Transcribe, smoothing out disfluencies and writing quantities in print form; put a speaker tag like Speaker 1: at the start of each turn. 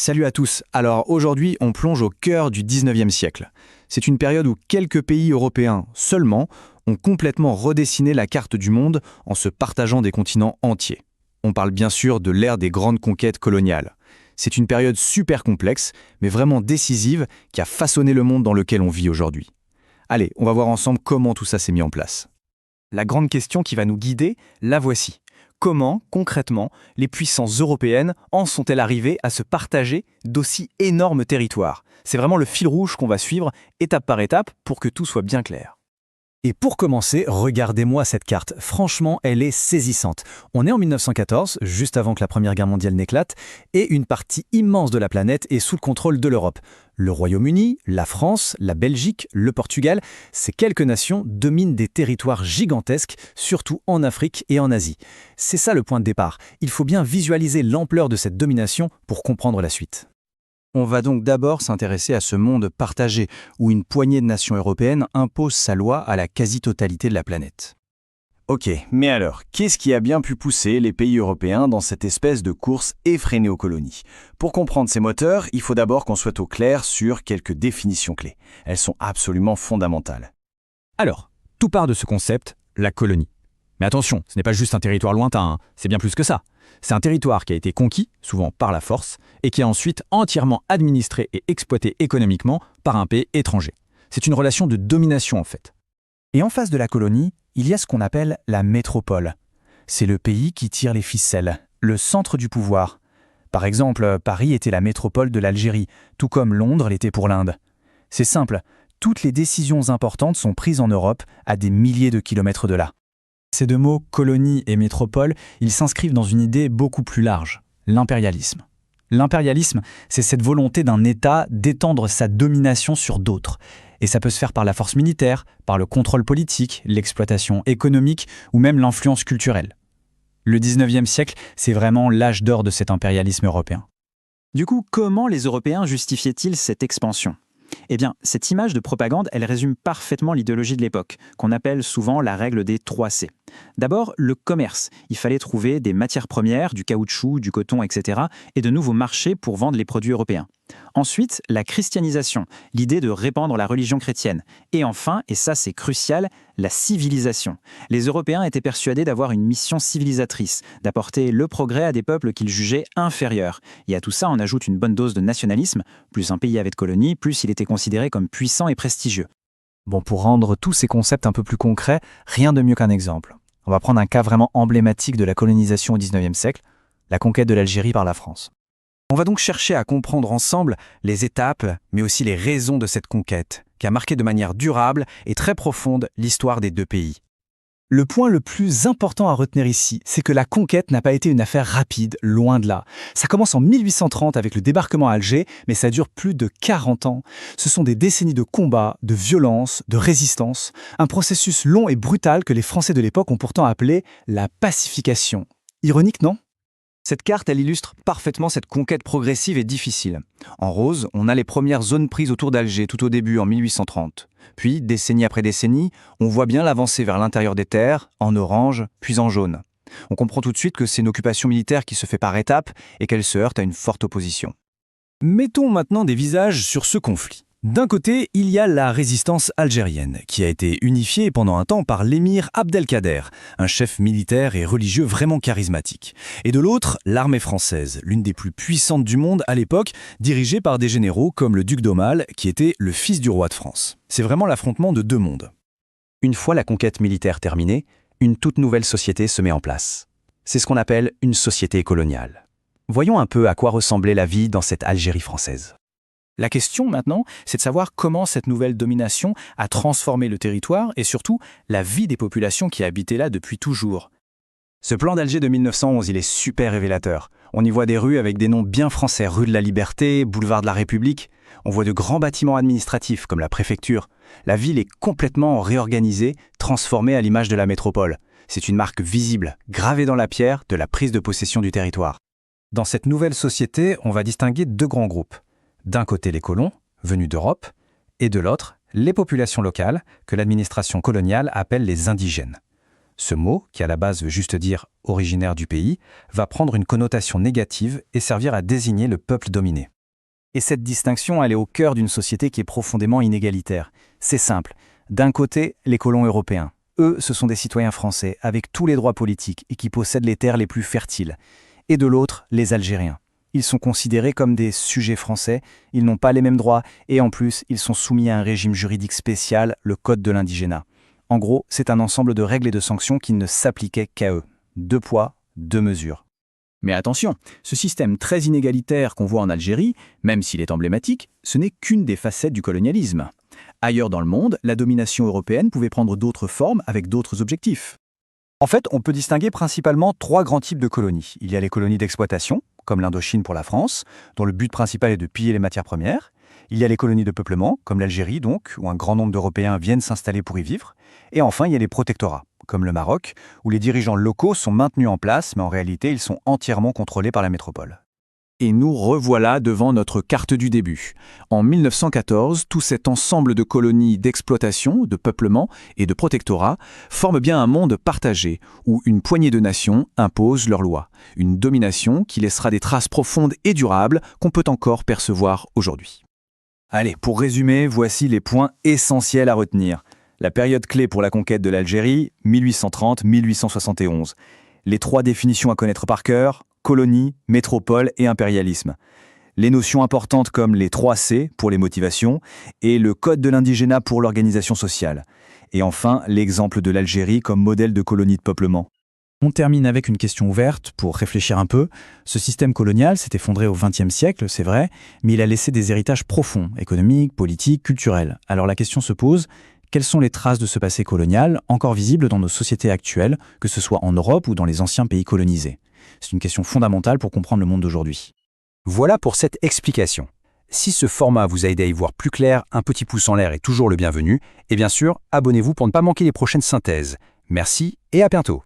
Speaker 1: Salut à tous. Alors aujourd'hui, on plonge au cœur du 19e siècle. C'est une période où quelques pays européens seulement ont complètement redessiné la carte du monde en se partageant des continents entiers. On parle bien sûr de l'ère des grandes conquêtes coloniales. C'est une période super complexe, mais vraiment décisive, qui a façonné le monde dans lequel on vit aujourd'hui. Allez, on va voir ensemble comment tout ça s'est mis en place. La grande question qui va nous guider, la voici. Comment, concrètement, les puissances européennes en sont-elles arrivées à se partager d'aussi énormes territoires? C'est vraiment le fil rouge qu'on va suivre étape par étape pour que tout soit bien clair. Et pour commencer, regardez-moi cette carte. Franchement, elle est saisissante. On est en 1914, juste avant que la Première Guerre mondiale n'éclate, et une partie immense de la planète est sous le contrôle de l'Europe. Le Royaume-Uni, la France, la Belgique, le Portugal, ces quelques nations dominent des territoires gigantesques, surtout en Afrique et en Asie. C'est ça le point de départ. Il faut bien visualiser l'ampleur de cette domination pour comprendre la suite. On va donc d'abord s'intéresser à ce monde partagé, où une poignée de nations européennes impose sa loi à la quasi-totalité de la planète. Ok, mais alors, qu'est-ce qui a bien pu pousser les pays européens dans cette espèce de course effrénée aux colonies? Pour comprendre ces moteurs, il faut d'abord qu'on soit au clair sur quelques définitions clés. Elles sont absolument fondamentales. Alors, tout part de ce concept, la colonie. Mais attention, ce n'est pas juste un territoire lointain, c'est bien plus que ça. C'est un territoire qui a été conquis, souvent par la force, et qui est ensuite entièrement administré et exploité économiquement par un pays étranger. C'est une relation de domination en fait. Et en face de la colonie, il y a ce qu'on appelle la métropole. C'est le pays qui tire les ficelles, le centre du pouvoir. Par exemple, Paris était la métropole de l'Algérie, tout comme Londres l'était pour l'Inde. C'est simple, toutes les décisions importantes sont prises en Europe à des milliers de kilomètres de là. Ces deux mots, colonie et métropole, ils s'inscrivent dans une idée beaucoup plus large, l'impérialisme. L'impérialisme, c'est cette volonté d'un État d'étendre sa domination sur d'autres. Et ça peut se faire par la force militaire, par le contrôle politique, l'exploitation économique ou même l'influence culturelle. Le 19e siècle, c'est vraiment l'âge d'or de cet impérialisme européen.
Speaker 2: Du coup, comment les Européens justifiaient-ils cette expansion ? Eh bien, cette image de propagande, elle résume parfaitement l'idéologie de l'époque, qu'on appelle souvent la règle des 3 C. D'abord, le commerce. Il fallait trouver des matières premières, du caoutchouc, du coton, etc., et de nouveaux marchés pour vendre les produits européens. Ensuite, la christianisation, l'idée de répandre la religion chrétienne. Et enfin, et ça c'est crucial, la civilisation. Les Européens étaient persuadés d'avoir une mission civilisatrice, d'apporter le progrès à des peuples qu'ils jugeaient inférieurs. Et à tout ça, on ajoute une bonne dose de nationalisme. Plus un pays avait de colonies, plus il était considéré comme puissant et prestigieux.
Speaker 1: Bon, pour rendre tous ces concepts un peu plus concrets, rien de mieux qu'un exemple. On va prendre un cas vraiment emblématique de la colonisation au 19e siècle, la conquête de l'Algérie par la France. On va donc chercher à comprendre ensemble les étapes, mais aussi les raisons de cette conquête, qui a marqué de manière durable et très profonde l'histoire des deux pays. Le point le plus important à retenir ici, c'est que la conquête n'a pas été une affaire rapide, loin de là. Ça commence en 1830 avec le débarquement à Alger, mais ça dure plus de 40 ans. Ce sont des décennies de combats, de violence, de résistance, un processus long et brutal que les Français de l'époque ont pourtant appelé la pacification. Ironique, non ? Cette carte, elle illustre parfaitement cette conquête progressive et difficile. En rose, on a les premières zones prises autour d'Alger tout au début, en 1830. Puis, décennie après décennie, on voit bien l'avancée vers l'intérieur des terres, en orange, puis en jaune. On comprend tout de suite que c'est une occupation militaire qui se fait par étapes et qu'elle se heurte à une forte opposition. Mettons maintenant des visages sur ce conflit. D'un côté, il y a la résistance algérienne, qui a été unifiée pendant un temps par l'émir Abdelkader, un chef militaire et religieux vraiment charismatique. Et de l'autre, l'armée française, l'une des plus puissantes du monde à l'époque, dirigée par des généraux comme le duc d'Aumale, qui était le fils du roi de France. C'est vraiment l'affrontement de deux mondes. Une fois la conquête militaire terminée, une toute nouvelle société se met en place. C'est ce qu'on appelle une société coloniale. Voyons un peu à quoi ressemblait la vie dans cette Algérie française. La question maintenant, c'est de savoir comment cette nouvelle domination a transformé le territoire et surtout la vie des populations qui habitaient là depuis toujours. Ce plan d'Alger de 1911, il est super révélateur. On y voit des rues avec des noms bien français, rue de la Liberté, boulevard de la République. On voit de grands bâtiments administratifs comme la préfecture. La ville est complètement réorganisée, transformée à l'image de la métropole. C'est une marque visible, gravée dans la pierre de la prise de possession du territoire. Dans cette nouvelle société, on va distinguer deux grands groupes. D'un côté les colons, venus d'Europe, et de l'autre, les populations locales, que l'administration coloniale appelle les indigènes.
Speaker 3: Ce mot, qui à la base veut juste dire « originaire du pays », va prendre une connotation négative et servir à désigner le peuple dominé.
Speaker 1: Et cette distinction, elle est au cœur d'une société qui est profondément inégalitaire. C'est simple. D'un côté, les colons européens. Eux, ce sont des citoyens français, avec tous les droits politiques et qui possèdent les terres les plus fertiles. Et de l'autre, les Algériens. Ils sont considérés comme des sujets français, ils n'ont pas les mêmes droits, et en plus, ils sont soumis à un régime juridique spécial, le Code de l'indigénat. En gros, c'est un ensemble de règles et de sanctions qui ne s'appliquaient qu'à eux. 2 poids, 2 mesures.
Speaker 4: Mais attention, ce système très inégalitaire qu'on voit en Algérie, même s'il est emblématique, ce n'est qu'une des facettes du colonialisme. Ailleurs dans le monde, la domination européenne pouvait prendre d'autres formes avec d'autres objectifs.
Speaker 3: En fait, on peut distinguer principalement 3 grands types de colonies. Il y a les colonies d'exploitation, comme l'Indochine pour la France, dont le but principal est de piller les matières premières. Il y a les colonies de peuplement, comme l'Algérie donc, où un grand nombre d'Européens viennent s'installer pour y vivre. Et enfin, il y a les protectorats, comme le Maroc, où les dirigeants locaux sont maintenus en place, mais en réalité, ils sont entièrement contrôlés par la métropole.
Speaker 4: Et nous revoilà devant notre carte du début. En 1914, tout cet ensemble de colonies d'exploitation, de peuplement et de protectorat forme bien un monde partagé, où une poignée de nations impose leurs lois. Une domination qui laissera des traces profondes et durables qu'on peut encore percevoir aujourd'hui.
Speaker 1: Allez, pour résumer, voici les points essentiels à retenir. La période clé pour la conquête de l'Algérie, 1830-1871. Les 3 définitions à connaître par cœur: colonie, métropole et impérialisme. Les notions importantes comme les 3 C pour les motivations et le code de l'indigénat pour l'organisation sociale. Et enfin, l'exemple de l'Algérie comme modèle de colonie de peuplement.
Speaker 2: On termine avec une question ouverte pour réfléchir un peu. Ce système colonial s'est effondré au XXe siècle, c'est vrai, mais il a laissé des héritages profonds, économiques, politiques, culturels. Alors la question se pose: quelles sont les traces de ce passé colonial encore visibles dans nos sociétés actuelles, que ce soit en Europe ou dans les anciens pays colonisés? C'est une question fondamentale pour comprendre le monde d'aujourd'hui.
Speaker 3: Voilà pour cette explication. Si ce format vous a aidé à y voir plus clair, un petit pouce en l'air est toujours le bienvenu. Et bien sûr, abonnez-vous pour ne pas manquer les prochaines synthèses. Merci et à bientôt.